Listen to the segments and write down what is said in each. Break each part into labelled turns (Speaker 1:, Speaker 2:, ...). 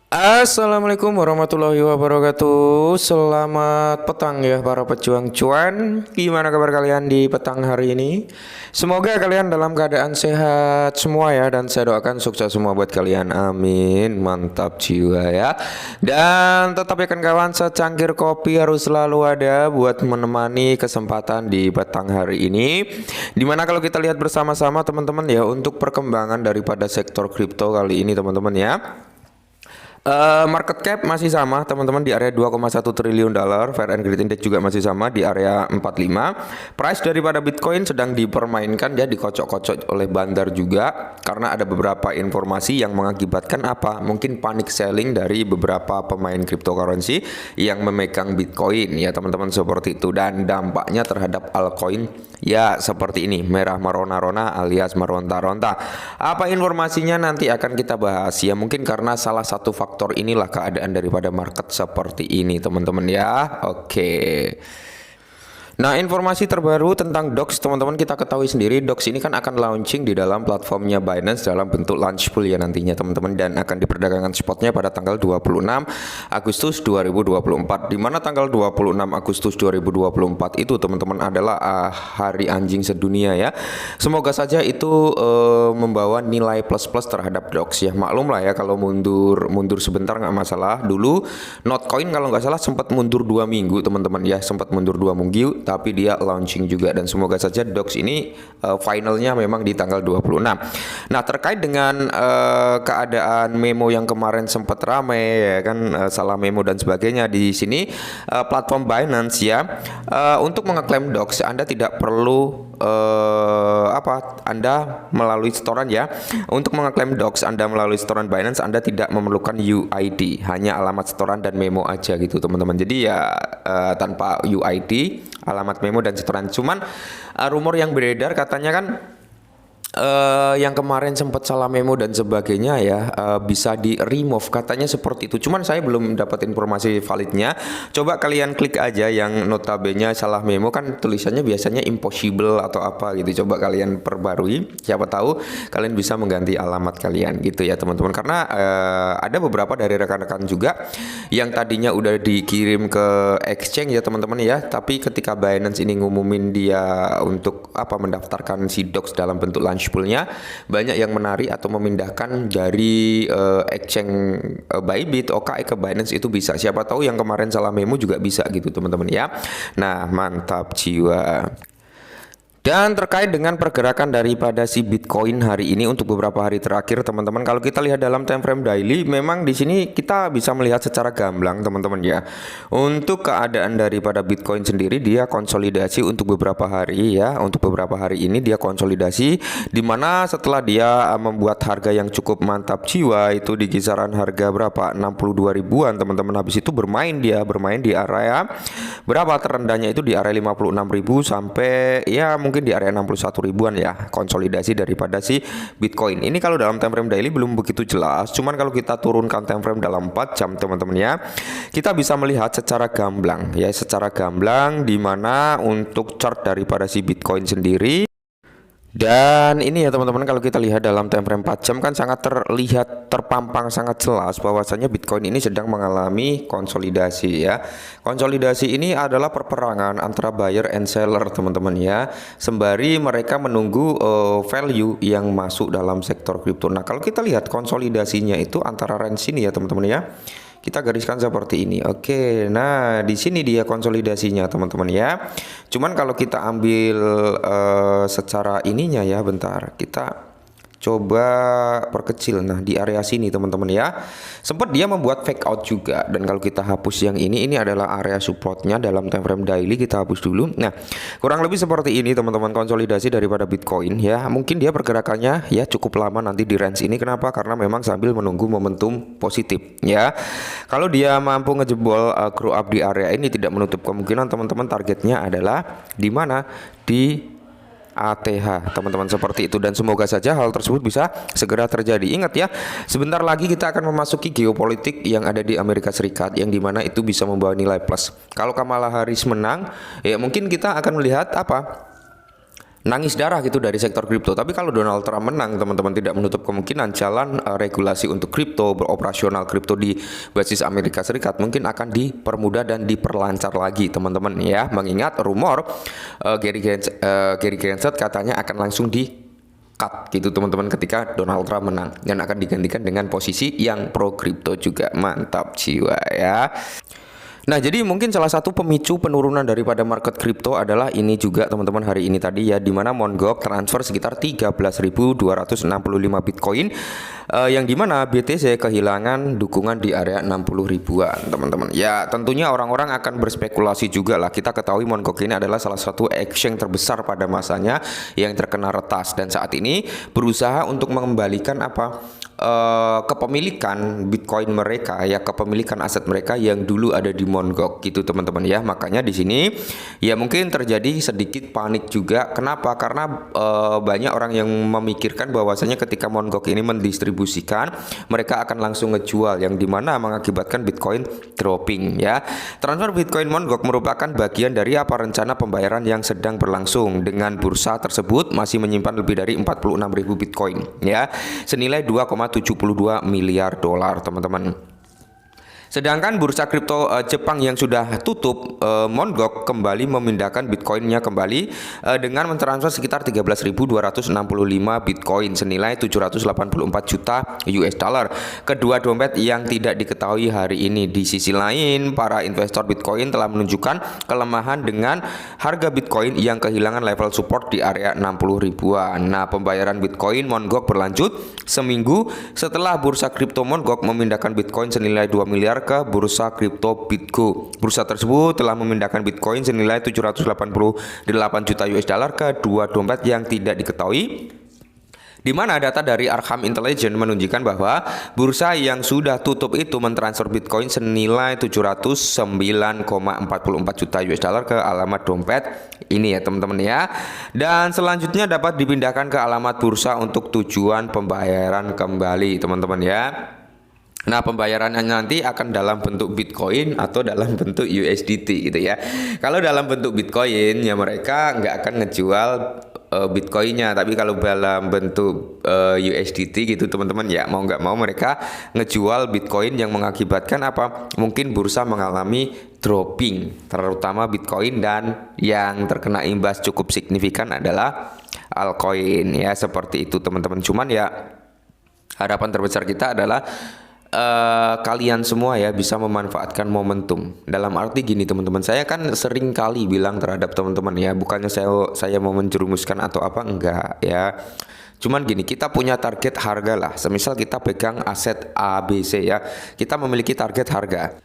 Speaker 1: Assalamualaikum warahmatullahi wabarakatuh. Selamat petang ya para pejuang cuan. Gimana kabar kalian di petang hari ini? Semoga kalian dalam keadaan sehat semua ya, dan saya doakan sukses semua buat kalian. Amin. Mantap jiwa ya. Dan tetap ya kan kawan, secangkir kopi harus selalu ada buat menemani kesempatan di petang hari ini. Dimana kalau kita lihat bersama-sama teman-teman ya, untuk perkembangan daripada sektor kripto kali ini teman-teman ya. Market cap masih sama teman-teman di area 2,1 triliun dolar. Fair and Greed Index juga masih sama di area 45. Price daripada Bitcoin sedang dipermainkan ya, dikocok-kocok oleh bandar juga, karena ada beberapa informasi yang mengakibatkan apa? Mungkin panic selling dari beberapa pemain cryptocurrency yang memegang Bitcoin ya teman-teman, seperti itu. Dan dampaknya terhadap altcoin ya seperti ini, merah merona-rona alias meronta-ronta. Apa informasinya nanti akan kita bahas ya, mungkin karena salah satu faktor inilah keadaan daripada market seperti ini teman-teman ya. Oke. Nah, informasi terbaru tentang DOX teman-teman, kita ketahui sendiri DOX ini kan akan launching di dalam platformnya Binance dalam bentuk launch pool ya nantinya teman-teman, dan akan diperdagangkan spotnya pada tanggal 26 Agustus 2024, di mana tanggal 26 Agustus 2024 itu teman-teman adalah hari anjing sedunia ya. Semoga saja itu membawa nilai plus-plus terhadap DOX ya. Maklum lah ya, kalau mundur sebentar nggak masalah. Dulu Notcoin kalau nggak salah sempat mundur 2 minggu teman-teman ya, sempat mundur 2 minggu, tapi dia launching juga, dan semoga saja DOX ini finalnya memang di tanggal 26. Nah, terkait dengan keadaan memo yang kemarin sempat ramai ya kan, salah memo dan sebagainya di sini, platform Binance ya, untuk mengeklaim DOX Anda tidak perlu Anda melalui setoran ya. Untuk mengeklaim DOX Anda melalui setoran Binance, Anda tidak memerlukan UID, hanya alamat setoran dan memo aja gitu teman-teman. Jadi ya tanpa UID, alamat memo dan setoran. Cuman rumor yang beredar katanya kan yang kemarin sempat salah memo dan sebagainya ya, bisa di remove katanya seperti itu. Cuman saya belum dapat informasi validnya. Coba kalian klik aja yang notabene salah memo, kan tulisannya biasanya impossible atau apa gitu. Coba kalian perbarui, siapa tahu kalian bisa mengganti alamat kalian gitu ya teman-teman. Karena ada beberapa dari rekan-rekan juga yang tadinya udah dikirim ke exchange ya teman-teman ya, tapi ketika Binance ini ngumumin dia untuk mendaftarkan si DOX dalam bentuk launch poolnya, banyak yang menarik atau memindahkan dari exchange Bybit, OKX ke Binance. Itu bisa, siapa tahu yang kemarin salah memo juga bisa gitu teman-teman ya. Nah, mantap jiwa. Dan terkait dengan pergerakan daripada si Bitcoin hari ini untuk beberapa hari terakhir teman-teman, kalau kita lihat dalam time frame daily, memang di sini kita bisa melihat secara gamblang teman-teman ya. Untuk keadaan daripada Bitcoin sendiri, dia konsolidasi untuk beberapa hari ya. Untuk beberapa hari ini dia konsolidasi, dimana setelah dia membuat harga yang cukup mantap jiwa, itu di kisaran harga berapa, 62 ribuan teman-teman. Habis itu bermain di area berapa, terendahnya itu di area 56 ribu sampai ya mungkin di area 61 ribuan ya, konsolidasi daripada si Bitcoin. Ini kalau dalam time frame daily belum begitu jelas, cuman kalau kita turunkan time frame dalam 4 jam teman-teman ya, kita bisa melihat secara gamblang ya, secara gamblang di mana untuk chart daripada si Bitcoin sendiri. Dan ini ya teman-teman, kalau kita lihat dalam time frame 4 jam kan sangat terlihat terpampang sangat jelas bahwasanya Bitcoin ini sedang mengalami konsolidasi ya. Konsolidasi ini adalah perperangan antara buyer and seller teman-teman ya, sembari mereka menunggu value yang masuk dalam sektor kripto. Nah, kalau kita lihat konsolidasinya itu antara range ini ya teman-teman ya, kita gariskan seperti ini. Oke, nah di sini dia konsolidasinya teman-teman ya. Cuman kalau kita ambil secara ininya ya, bentar kita coba perkecil. Nah, di area sini teman-teman ya, sempat dia membuat fake out juga. Dan kalau kita hapus yang ini adalah area supportnya dalam time frame daily, kita hapus dulu. Nah, kurang lebih seperti ini teman-teman konsolidasi daripada Bitcoin ya. Mungkin dia pergerakannya ya cukup lama nanti di range ini. Kenapa? Karena memang sambil menunggu momentum positif ya. Kalau dia mampu ngejebol grow up di area ini, tidak menutup kemungkinan teman-teman targetnya adalah di mana, di ATH teman-teman, seperti itu. Dan semoga saja hal tersebut bisa segera terjadi. Ingat ya, sebentar lagi kita akan memasuki geopolitik yang ada di Amerika Serikat, yang dimana itu bisa membawa nilai plus. Kalau Kamala Harris menang ya, mungkin kita akan melihat nangis darah gitu dari sektor kripto. Tapi kalau Donald Trump menang, teman-teman, tidak menutup kemungkinan jalan regulasi untuk kripto, beroperasional kripto di basis Amerika Serikat mungkin akan dipermudah dan diperlancar lagi, teman-teman ya. Mengingat rumor Gary Gensler katanya akan langsung di cut gitu, teman-teman, ketika Donald Trump menang, dan akan digantikan dengan posisi yang pro kripto juga. Mantap jiwa ya. Nah, jadi mungkin salah satu pemicu penurunan daripada market kripto adalah ini juga, teman-teman, hari ini tadi ya, di mana Mt. Gox transfer sekitar 13.265 Bitcoin, yang dimana BTC kehilangan dukungan di area 60 ribuan, teman-teman. Ya, tentunya orang-orang akan berspekulasi juga lah. Kita ketahui Mt. Gox ini adalah salah satu exchange terbesar pada masanya yang terkena retas, dan saat ini berusaha untuk mengembalikan kepemilikan Bitcoin mereka ya, kepemilikan aset mereka yang dulu ada di Mt. Gox gitu, teman-teman ya. Makanya di sini ya mungkin terjadi sedikit panik juga. Kenapa? Karena banyak orang yang memikirkan bahwasanya ketika Mt. Gox ini mendistribusikan, mereka akan langsung ngejual, yang dimana mengakibatkan Bitcoin dropping ya. Transfer Bitcoin Mt. Gox merupakan bagian dari rencana pembayaran yang sedang berlangsung, dengan bursa tersebut masih menyimpan lebih dari 46.000 Bitcoin ya, senilai 2,72 miliar dolar, teman-teman. Sedangkan bursa kripto Jepang yang sudah tutup, Mt. Gox kembali memindahkan Bitcoinnya kembali dengan mentransfer sekitar 13.265 Bitcoin senilai 784 juta US dollar. Kedua dompet yang tidak diketahui hari ini. Di sisi lain, para investor Bitcoin telah menunjukkan kelemahan dengan harga Bitcoin yang kehilangan level support di area 60 ribuan. Nah, pembayaran Bitcoin Mt. Gox berlanjut seminggu setelah bursa kripto Mt. Gox memindahkan Bitcoin senilai 2 miliar ke bursa kripto BitGo. Bursa tersebut telah memindahkan Bitcoin senilai 788 juta US dollar ke dua dompet yang tidak diketahui, di mana data dari Arkham Intelligence menunjukkan bahwa bursa yang sudah tutup itu mentransfer Bitcoin senilai 709,44 juta US dollar ke alamat dompet ini ya, teman-teman ya. Dan selanjutnya dapat dipindahkan ke alamat bursa untuk tujuan pembayaran kembali, teman-teman ya. Nah, pembayarannya nanti akan dalam bentuk Bitcoin atau dalam bentuk USDT gitu ya. Kalau dalam bentuk Bitcoin ya mereka nggak akan ngejual Bitcoinnya, tapi kalau dalam bentuk USDT gitu, teman-teman ya, mau nggak mau mereka ngejual Bitcoin, yang mengakibatkan apa? Mungkin bursa mengalami dropping, terutama Bitcoin, dan yang terkena imbas cukup signifikan adalah altcoin ya, seperti itu, teman-teman. Cuman ya harapan terbesar kita adalah kalian semua ya bisa memanfaatkan momentum. Dalam arti gini, teman-teman, saya kan sering kali bilang terhadap teman-teman ya, bukannya saya mau menjerumuskan atau apa, enggak ya. Cuman gini, kita punya target harga lah. Semisal kita pegang aset ABC ya, kita memiliki target harga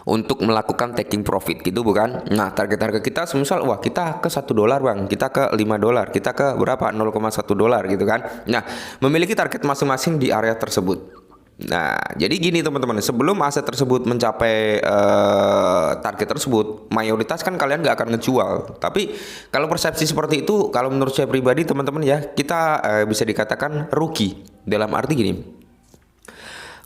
Speaker 1: untuk melakukan taking profit gitu, bukan? Nah, target harga kita semisal, wah, kita ke $1 bang, kita ke $5, kita ke berapa, $0,1 gitu kan. Nah, memiliki target masing-masing di area tersebut. Nah, jadi gini, teman-teman, sebelum aset tersebut mencapai target tersebut, mayoritas kan kalian nggak akan ngejual. Tapi kalau persepsi seperti itu, kalau menurut saya pribadi, teman-teman ya, kita bisa dikatakan rugi. Dalam arti gini,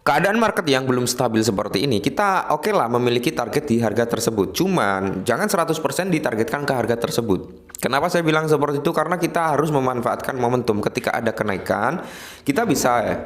Speaker 1: keadaan market yang belum stabil seperti ini, kita oke lah memiliki target di harga tersebut. Cuman jangan 100% ditargetkan ke harga tersebut. Kenapa saya bilang seperti itu? Karena kita harus memanfaatkan momentum. Ketika ada kenaikan, kita bisa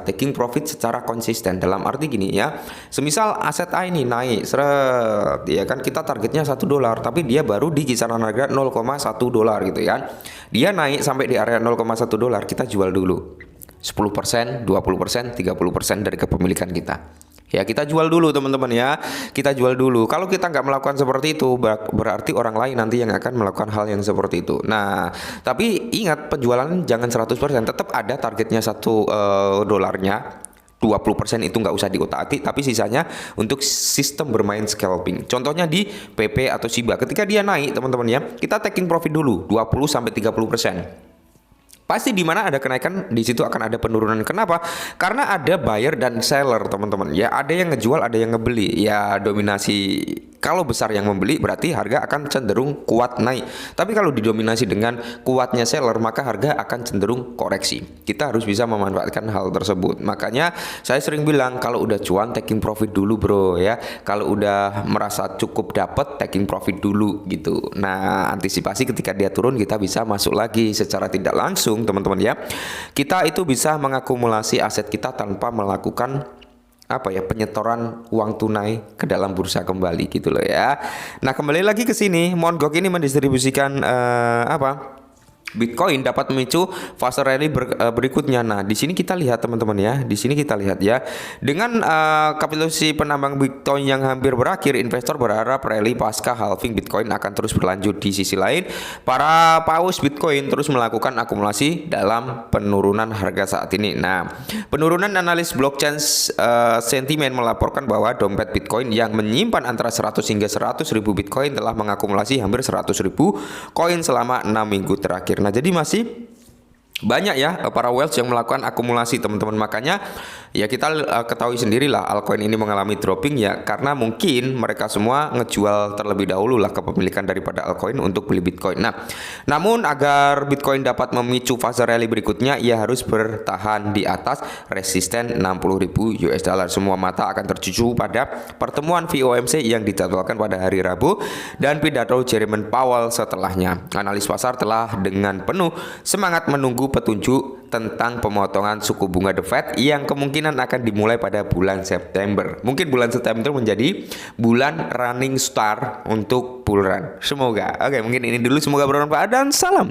Speaker 1: taking profit secara konsisten. Dalam arti gini ya, semisal aset A ini naik seret ya kan, kita targetnya $1, tapi dia baru di kisaran harga $0,1 gitu ya. Dia naik sampai di area $0,1, kita jual dulu 10%, 20%, 30% dari kepemilikan kita. Ya, kita jual dulu, teman-teman ya. Kita jual dulu. Kalau kita nggak melakukan seperti itu, berarti orang lain nanti yang akan melakukan hal yang seperti itu. Nah, tapi ingat, penjualan jangan 100%. Tetap ada targetnya $1. 20% itu nggak usah diotak-atik, tapi sisanya untuk sistem bermain scalping. Contohnya di PP atau Shiba. Ketika dia naik, teman-teman ya, kita taking profit dulu 20-30%. Pasti di mana ada kenaikan, di situ akan ada penurunan. Kenapa? Karena ada buyer dan seller, teman-teman. Ya, ada yang ngejual, ada yang ngebeli. Ya, dominasi Kalau besar yang membeli berarti harga akan cenderung kuat naik. Tapi kalau didominasi dengan kuatnya seller, maka harga akan cenderung koreksi. Kita harus bisa memanfaatkan hal tersebut. Makanya saya sering bilang kalau udah cuan taking profit dulu bro ya. Kalau udah merasa cukup dapat taking profit dulu gitu. Nah, antisipasi ketika dia turun kita bisa masuk lagi secara tidak langsung teman-teman ya. Kita itu bisa mengakumulasi aset kita tanpa melakukan penyetoran uang tunai ke dalam bursa kembali gitu loh ya. Nah, kembali lagi ke sini, Mt. Gox ini mendistribusikan Bitcoin dapat memicu fase rally berikutnya. Nah, di sini kita lihat teman-teman ya. Di sini kita lihat ya. Dengan kapitulasi penambang Bitcoin yang hampir berakhir, investor berharap rally pasca halving Bitcoin akan terus berlanjut. Di sisi lain, para paus Bitcoin terus melakukan akumulasi dalam penurunan harga saat ini. Nah, penurunan analis blockchain sentimen melaporkan bahwa dompet Bitcoin yang menyimpan antara 100 hingga 100 ribu Bitcoin telah mengakumulasi hampir 100 ribu koin selama 6 minggu terakhir. Nah, jadi masih banyak ya para whales yang melakukan akumulasi teman-teman. Makanya ya kita ketahui sendirilah altcoin ini mengalami dropping ya karena mungkin mereka semua ngejual terlebih dahulu lah kepemilikan daripada altcoin untuk beli Bitcoin. Nah, namun agar Bitcoin dapat memicu fase rally berikutnya, ia harus bertahan di atas resisten 60.000 US dollar. Semua mata akan tertuju pada pertemuan FOMC yang dijadwalkan pada hari Rabu dan pidato Jerome Powell setelahnya. Analis pasar telah dengan penuh semangat menunggu petunjuk tentang pemotongan suku bunga The Fed yang kemungkinan akan dimulai pada bulan September. Mungkin bulan September menjadi bulan running start untuk bull run. Semoga. Oke, mungkin ini dulu, semoga bermanfaat dan salam